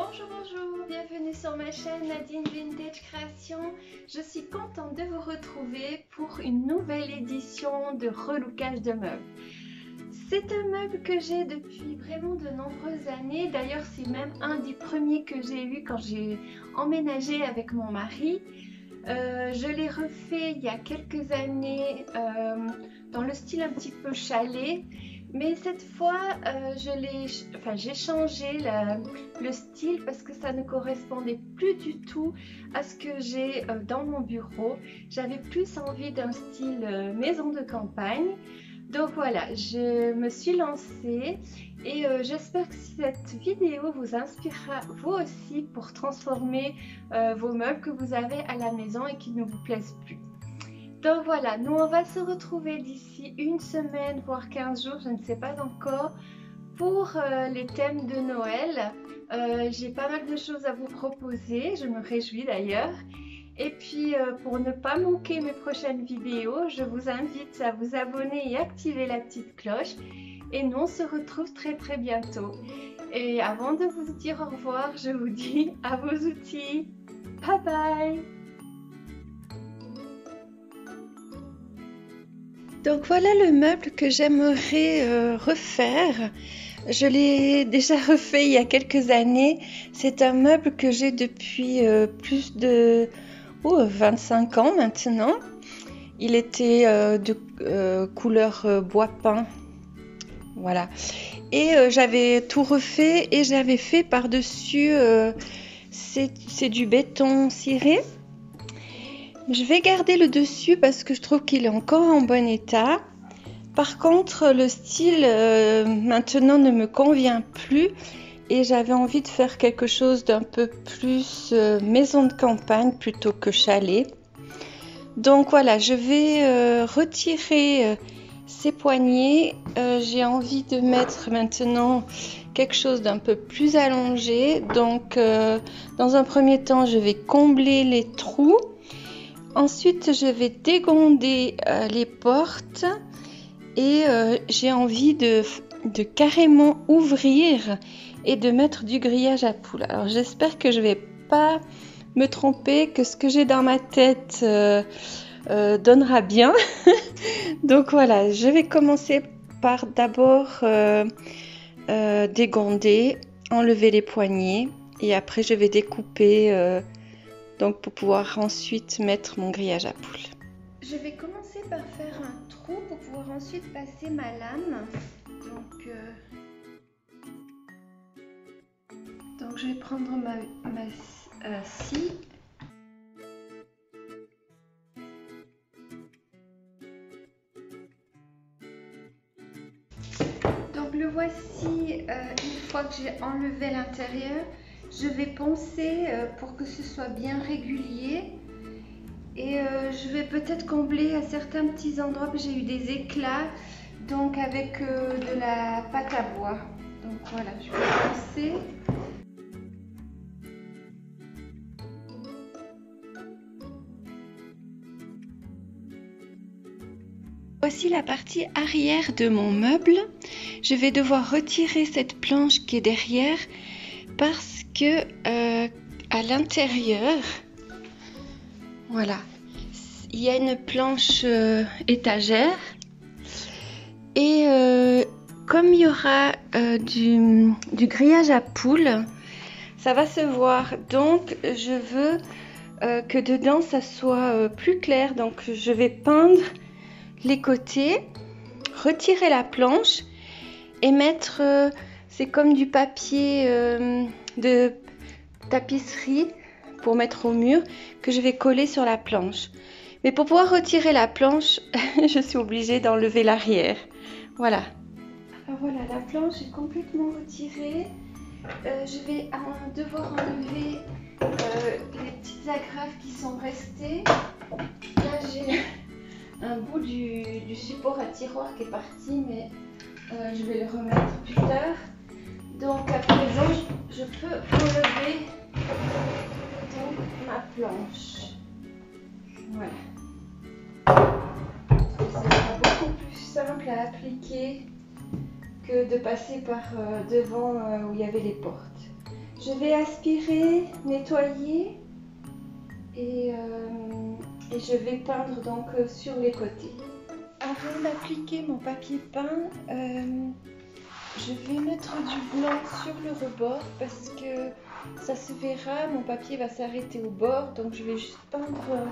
Bonjour, bonjour, bienvenue sur ma chaîne Nadine Vintage Création. Je suis contente de vous retrouver pour une nouvelle édition de relookage de meubles. C'est un meuble que j'ai depuis vraiment de nombreuses années. D'ailleurs, c'est même un des premiers que j'ai eu quand j'ai emménagé avec mon mari. Je l'ai refait il y a quelques années dans le style un petit peu chalet. Mais cette fois, j'ai changé le style parce que ça ne correspondait plus du tout à ce que j'ai dans mon bureau. J'avais plus envie d'un style maison de campagne. Donc voilà, je me suis lancée et j'espère que cette vidéo vous inspirera vous aussi pour transformer vos meubles que vous avez à la maison et qui ne vous plaisent plus. Donc voilà, nous on va se retrouver d'ici une semaine, voire 15 jours, je ne sais pas encore, pour les thèmes de Noël. J'ai pas mal de choses à vous proposer, je me réjouis d'ailleurs. Et puis pour ne pas manquer mes prochaines vidéos, je vous invite à vous abonner et activer la petite cloche. Et nous on se retrouve très bientôt. Et avant de vous dire au revoir, je vous dis à vos outils. Bye bye! Donc voilà le meuble que j'aimerais refaire. Je l'ai déjà refait il y a quelques années. C'est un meuble que j'ai depuis plus de 25 ans maintenant. Il était de couleur bois peint. Voilà. Et j'avais tout refait et j'avais fait par-dessus, c'est du béton ciré. Je vais garder le dessus parce que je trouve qu'il est encore en bon état. Par contre, le style maintenant ne me convient plus et j'avais envie de faire quelque chose d'un peu plus maison de campagne plutôt que chalet. Donc voilà, je vais retirer ces poignées. J'ai envie de mettre maintenant quelque chose d'un peu plus allongé. Donc dans un premier temps, je vais combler les trous. Ensuite, je vais dégonder les portes et j'ai envie de carrément ouvrir et de mettre du grillage à poules. Alors, j'espère que je ne vais pas me tromper, que ce que j'ai dans ma tête donnera bien. Donc voilà, je vais commencer par d'abord dégonder, enlever les poignées et après je vais découper donc pour pouvoir ensuite mettre mon grillage à poules. Je vais commencer par faire un trou pour pouvoir ensuite passer ma lame. Donc je vais prendre ma scie. Donc le voici une fois que j'ai enlevé l'intérieur. Je vais poncer pour que ce soit bien régulier et je vais peut-être combler à certains petits endroits. J'ai eu des éclats donc avec de la pâte à bois. Donc voilà, je vais poncer. Voici la partie arrière de mon meuble. Je vais devoir retirer cette planche qui est derrière parce que à l'intérieur, voilà, il y a une planche étagère et comme il y aura du grillage à poules, ça va se voir. Donc je veux que dedans ça soit plus clair. Donc je vais peindre les côtés, retirer la planche et mettre c'est comme du papier de tapisserie pour mettre au mur que je vais coller sur la planche. Mais pour pouvoir retirer la planche, je suis obligée d'enlever l'arrière. Voilà. Alors voilà, la planche est complètement retirée. Je vais devoir enlever les petites agrafes qui sont restées. Là, j'ai un bout du support à tiroir qui est parti, mais je vais le remettre plus tard. Donc à présent, je peux enlever donc ma planche. Voilà. Ça sera beaucoup plus simple à appliquer que de passer par devant où il y avait les portes. Je vais aspirer, nettoyer et je vais peindre donc sur les côtés. Avant d'appliquer mon papier peint, je vais mettre du blanc sur le rebord parce que ça se verra, mon papier va s'arrêter au bord, donc je vais juste peindre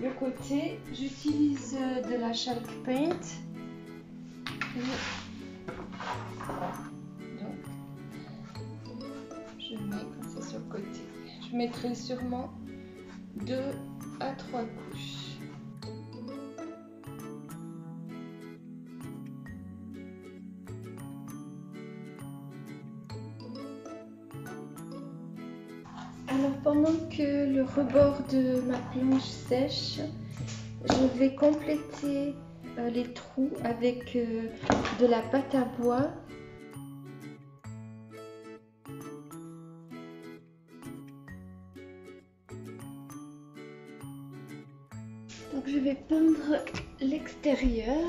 le côté. J'utilise de la chalk paint. Donc, je mets comme ça sur le côté. Je mettrai sûrement 2 à 3 couches. Alors pendant que le rebord de ma planche sèche, je vais compléter les trous avec de la pâte à bois. Donc je vais peindre l'extérieur.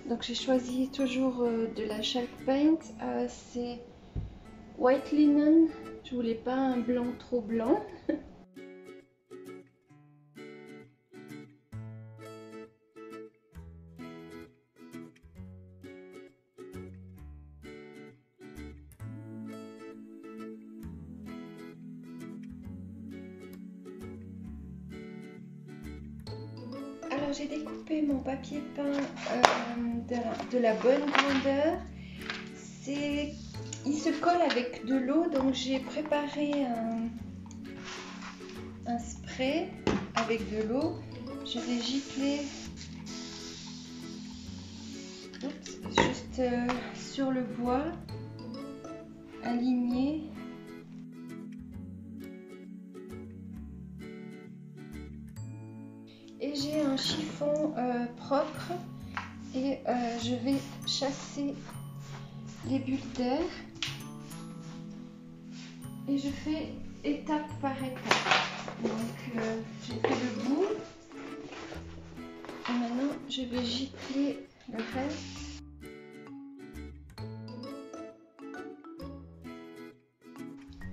Donc j'ai choisi toujours de la chalk paint. C'est white linen. Je voulais pas un blanc trop blanc. Alors j'ai découpé mon papier peint de la bonne grandeur. Il se colle avec de l'eau, donc j'ai préparé un spray avec de l'eau. Je vais gicler juste sur le bois, aligné. Et j'ai un chiffon propre et je vais chasser les bulles d'air. Et je fais étape par étape. Donc j'ai fait le bout. Et maintenant je vais gicler le reste.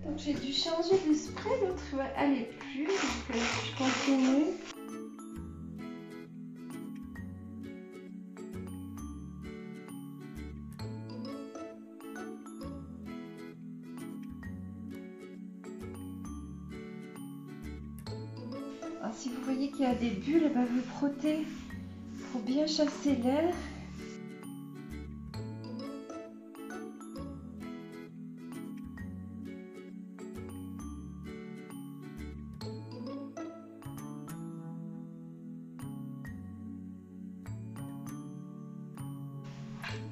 Donc j'ai dû changer de spray, l'autre allait plus, donc je continue. Alors, si vous voyez qu'il y a des bulles, vous frottez pour bien chasser l'air.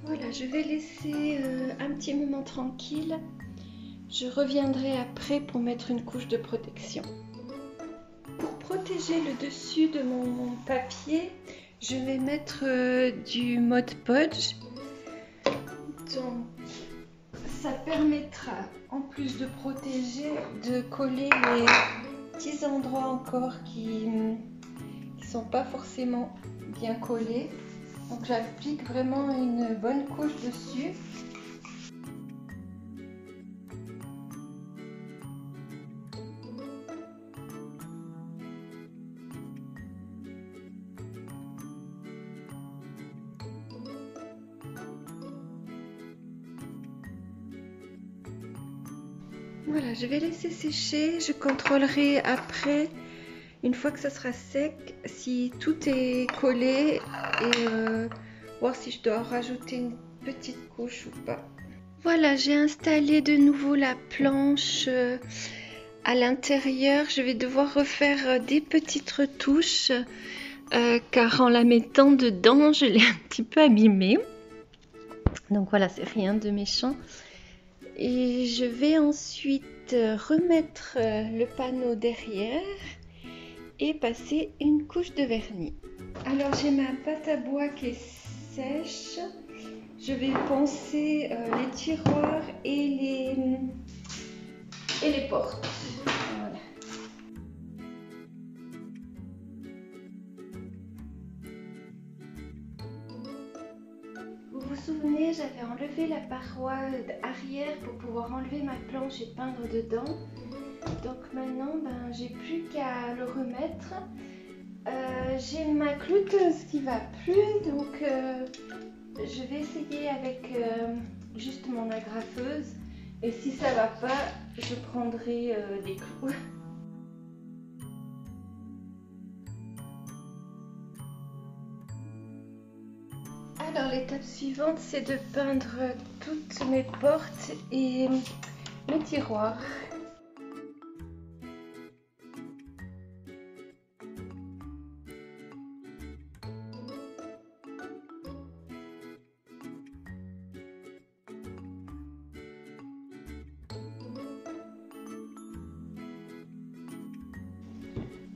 Voilà, je vais laisser un petit moment tranquille. Je reviendrai après pour mettre une couche de protection. Pour protéger le dessus de mon papier, je vais mettre du Mod Podge. Donc, ça permettra, en plus de protéger, de coller les petits endroits encore qui ne sont pas forcément bien collés. Donc j'applique vraiment une bonne couche dessus. Voilà, je vais laisser sécher. Je contrôlerai après, une fois que ça sera sec, si tout est collé et voir si je dois rajouter une petite couche ou pas. Voilà, j'ai installé de nouveau la planche à l'intérieur. Je vais devoir refaire des petites retouches car en la mettant dedans, je l'ai un petit peu abîmée. Donc voilà, c'est rien de méchant. Et je vais ensuite remettre le panneau derrière et passer une couche de vernis. Alors j'ai ma pâte à bois qui est sèche. Je vais poncer les tiroirs et les portes. Voilà. Vous vous souvenez, j'avais enlevé la paroi arrière pour pouvoir enlever ma planche et peindre dedans. Donc maintenant, j'ai plus qu'à le remettre. J'ai ma clouteuse qui va plus, donc je vais essayer avec juste mon agrafeuse. Et si ça va pas, je prendrai des clous. Alors l'étape suivante, c'est de peindre toutes mes portes et mes tiroirs.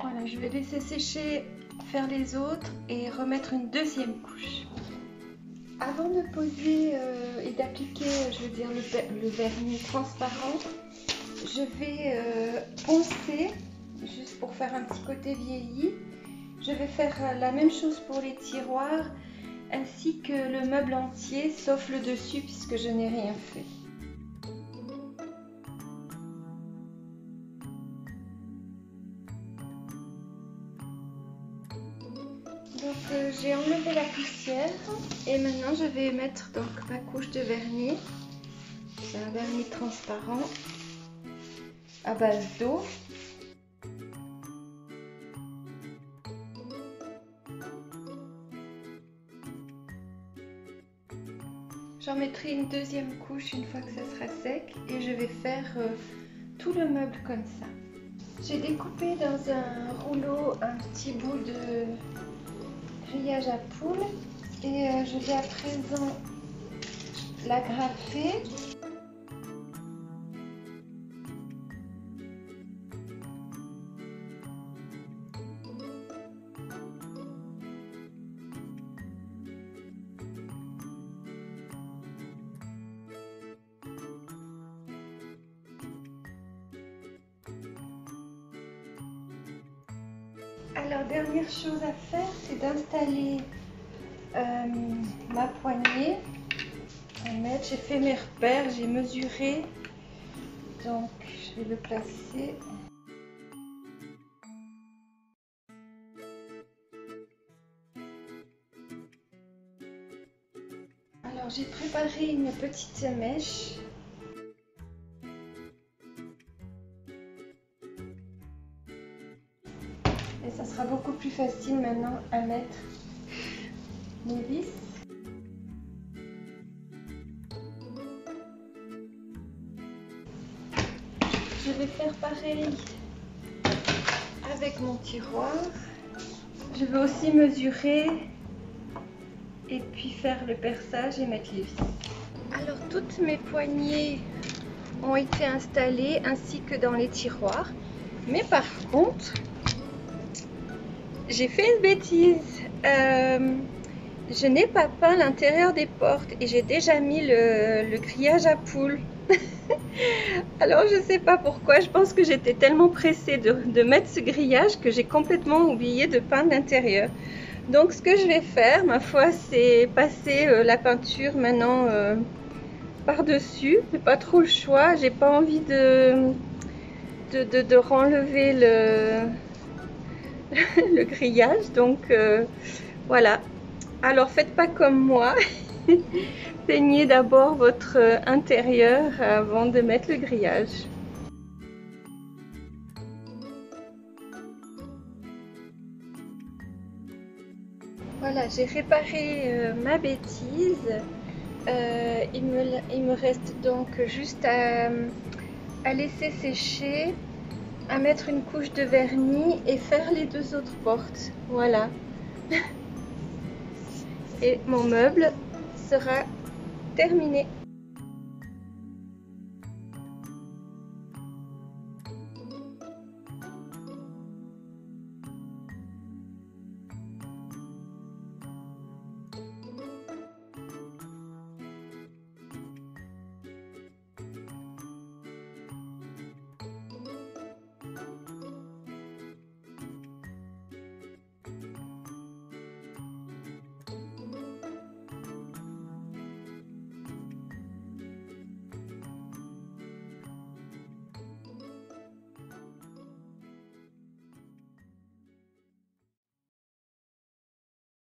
Voilà, je vais laisser sécher, faire les autres et remettre une deuxième couche. Avant de poser et d'appliquer, je veux dire, le vernis transparent, je vais poncer, juste pour faire un petit côté vieilli. Je vais faire la même chose pour les tiroirs, ainsi que le meuble entier, sauf le dessus, puisque je n'ai rien fait. Donc j'ai enlevé la poussière et maintenant je vais mettre donc ma couche de vernis. C'est un vernis transparent à base d'eau. J'en mettrai une deuxième couche une fois que ça sera sec et je vais faire tout le meuble comme ça. J'ai découpé dans un rouleau un petit bout de grillage à poules et je vais à présent l'agrafer. Alors, dernière chose à faire, c'est d'installer ma poignée. J'ai fait mes repères, j'ai mesuré, donc je vais le placer. Alors, j'ai préparé une petite mèche. Et ça sera beaucoup plus facile maintenant à mettre les vis. Je vais faire pareil avec mon tiroir. Je vais aussi mesurer et puis faire le perçage et mettre les vis. Alors toutes mes poignées ont été installées ainsi que dans les tiroirs. Mais par contre, j'ai fait une bêtise. Je n'ai pas peint l'intérieur des portes et j'ai déjà mis le grillage à poules. Alors je ne sais pas pourquoi, je pense que j'étais tellement pressée de mettre ce grillage que j'ai complètement oublié de peindre l'intérieur. Donc ce que je vais faire, ma foi, c'est passer la peinture maintenant par-dessus. J'ai pas trop le choix, j'ai pas envie de renlever le grillage, donc voilà. Alors faites pas comme moi. Peignez d'abord votre intérieur avant de mettre le grillage. Voilà, j'ai réparé ma bêtise. Il me reste donc juste à laisser sécher, à mettre une couche de vernis et faire les deux autres portes. Voilà. Et mon meuble sera terminé.